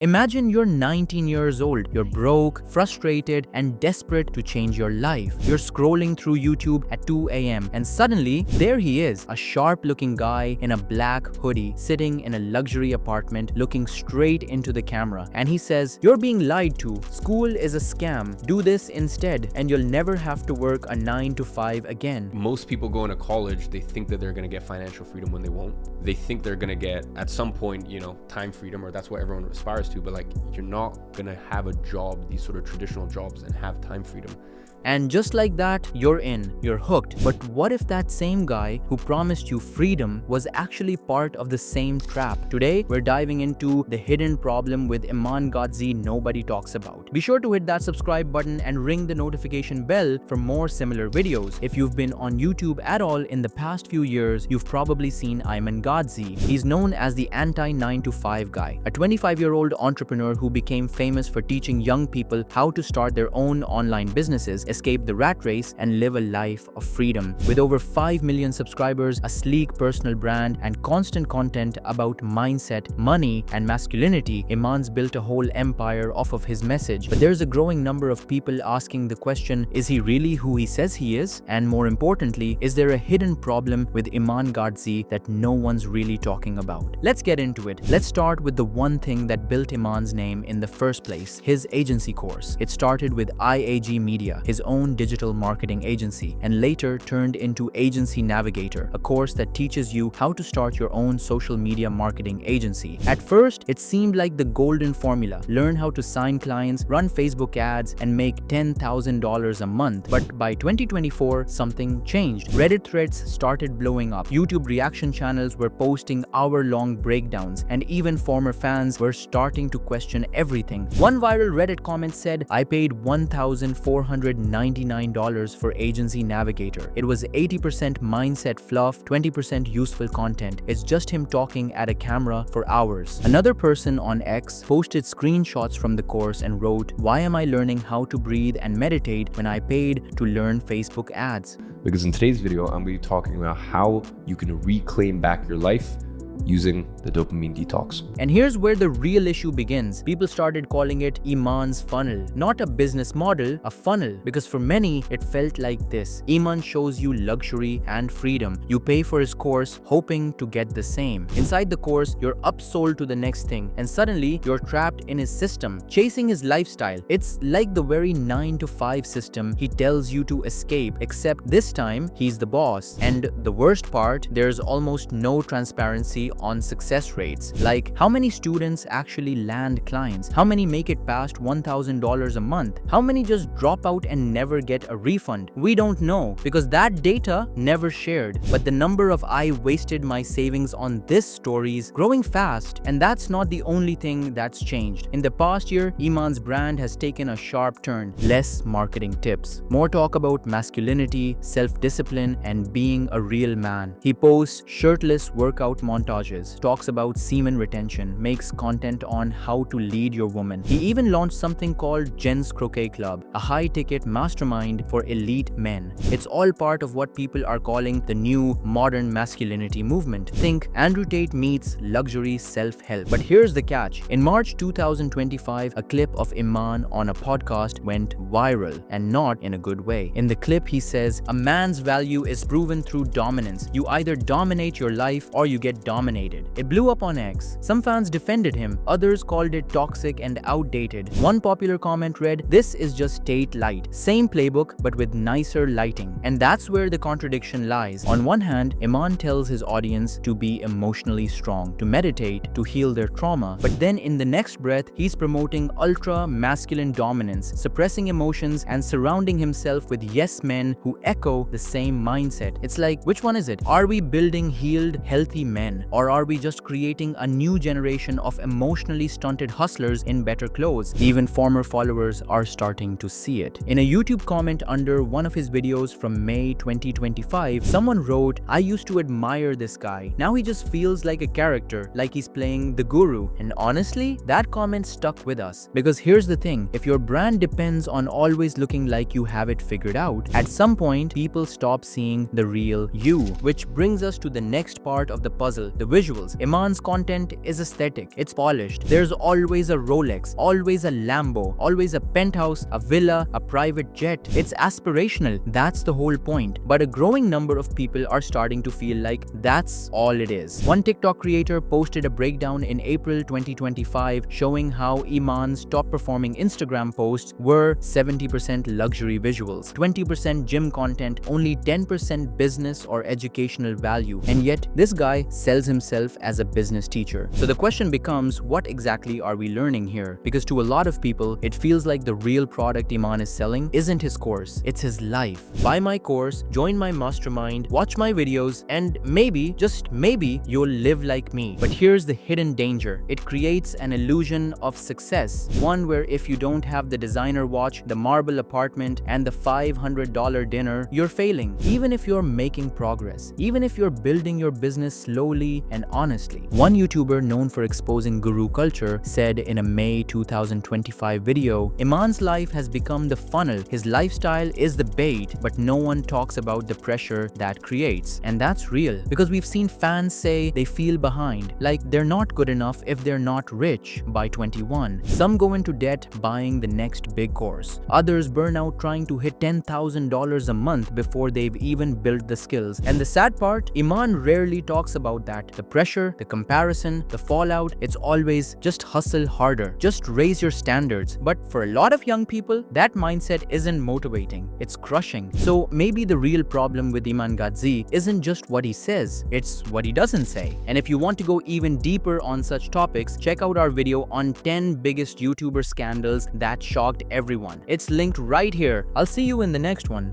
Imagine you're 19 years old, you're broke, frustrated, and desperate to change your life. You're scrolling through YouTube at 2 a.m. and suddenly, there he is, a sharp-looking guy in a black hoodie, sitting in a luxury apartment, looking straight into the camera. And he says, "You're being lied to. School is a scam. Do this instead, and you'll never have to work a 9 to 5 again." Most people going to college, they think that they're going to get financial freedom when they won't. They think they're going to get, at some point, time freedom, or that's what everyone aspires to, but you're not gonna have a job, these sort of traditional jobs, and have time freedom. And just like that, you're in, you're hooked. But what if that same guy who promised you freedom was actually part of the same trap? Today, we're diving into the hidden problem with Iman Gadzhi nobody talks about. Be sure to hit that subscribe button and ring the notification bell for more similar videos. If you've been on YouTube at all in the past few years, you've probably seen Iman Gadzhi. He's known as the anti-9 to 5 guy, a 25-year-old entrepreneur who became famous for teaching young people how to start their own online businesses, escape the rat race, and live a life of freedom. With over 5 million subscribers, a sleek personal brand, and constant content about mindset, money, and masculinity, Iman's built a whole empire off of his message. But there's a growing number of people asking the question, is he really who he says he is? And more importantly, is there a hidden problem with Iman Gadzhi that no one's really talking about? Let's get into it. Let's start with the one thing that built Iman's name in the first place, his agency course. It started with IAG Media, his own digital marketing agency, and later turned into Agency Navigator, a course that teaches you how to start your own social media marketing agency. At first, it seemed like the golden formula: learn how to sign clients, run Facebook ads, and make $10,000 a month. But by 2024, something changed. Reddit threads started blowing up, YouTube reaction channels were posting hour-long breakdowns, and even former fans were starting to question everything. One viral Reddit comment said, "I paid $1,499 for Agency Navigator. It was 80% mindset fluff, 20% useful content. It's just him talking at a camera for hours." Another person on X posted screenshots from the course and wrote, "Why am I learning how to breathe and meditate when I paid to learn Facebook ads?" Because in today's video, I'm going to be talking about how you can reclaim back your life using the dopamine detox. And here's where the real issue begins. People started calling it Imans Funnel. Not a business model, a funnel. Because for many, it felt like this. Iman shows you luxury and freedom. You pay for his course, hoping to get the same. Inside the course, you're upsold to the next thing, and suddenly you're trapped in his system, chasing his lifestyle. It's like the very 9 to 5 system he tells you to escape, except this time, he's the boss. And the worst part, there's almost no transparency on success rates. Like, how many students actually land clients? How many make it past $1,000 a month? How many just drop out and never get a refund? We don't know, because that data never shared. But the number of "I wasted my savings on this" stories growing fast, and that's not the only thing that's changed. In the past year, Iman's brand has taken a sharp turn. Less marketing tips, more talk about masculinity, self-discipline, and being a real man. He posts shirtless workout montages, talks about semen retention, makes content on how to lead your woman. He even launched something called Jen's Croquet Club, a high-ticket mastermind for elite men. It's all part of what people are calling the new modern masculinity movement. Think Andrew Tate meets luxury self-help. But here's the catch. In March 2025, a clip of Iman on a podcast went viral, and not in a good way. In the clip, he says, "A man's value is proven through dominance. You either dominate your life or you get dominated." It blew up on X. Some fans defended him, others called it toxic and outdated. One popular comment read, "This is just Tate light. Same playbook, but with nicer lighting." And that's where the contradiction lies. On one hand, Iman tells his audience to be emotionally strong, to meditate, to heal their trauma. But then in the next breath, he's promoting ultra-masculine dominance, suppressing emotions, and surrounding himself with yes men who echo the same mindset. It's like, which one is it? Are we building healed, healthy men? Or are we just creating a new generation of emotionally stunted hustlers in better clothes? Even former followers are starting to see it. In a YouTube comment under one of his videos from May 2025, someone wrote, "I used to admire this guy. Now he just feels like a character, like he's playing the guru." And honestly, that comment stuck with us. Because here's the thing, if your brand depends on always looking like you have it figured out, at some point, people stop seeing the real you. Which brings us to the next part of the puzzle, the visuals. Iman's content is aesthetic, it's polished. There's always a Rolex, always a Lambo, always a penthouse, a villa, a private jet. It's aspirational, that's the whole point. But a growing number of people are starting to feel like that's all it is. One TikTok creator posted a breakdown in April 2025 showing how Iman's top performing Instagram posts were 70% luxury visuals, 20% gym content, only 10% business or educational value. And yet, this guy sells himself as a business teacher. So the question becomes, what exactly are we learning here? Because to a lot of people, it feels like the real product Iman is selling isn't his course, it's his life. Buy my course, join my mastermind, watch my videos, and maybe, just maybe, you'll live like me. But here's the hidden danger. It creates an illusion of success. One where if you don't have the designer watch, the marble apartment, and the $500 dinner, you're failing. Even if you're making progress, even if you're building your business slowly and honestly. One YouTuber known for exposing guru culture said in a May 2025 video, Iman's life has become the funnel. His lifestyle is the bait, but no one talks about the pressure that creates. And that's real, because we've seen fans say they feel behind, like they're not good enough if they're not rich by 21. Some go into debt buying the next big course. Others burn out trying to hit $10,000 a month before they've even built the skills. And the sad part, Iman rarely talks about that. The pressure, the comparison, the fallout, it's always just hustle harder, just raise your standards. But for a lot of young people, that mindset isn't motivating, it's crushing. So maybe the real problem with Iman Gadzhi isn't just what he says, it's what he doesn't say. And if you want to go even deeper on such topics, check out our video on 10 biggest YouTuber scandals that shocked everyone. It's linked right here. I'll see you in the next one.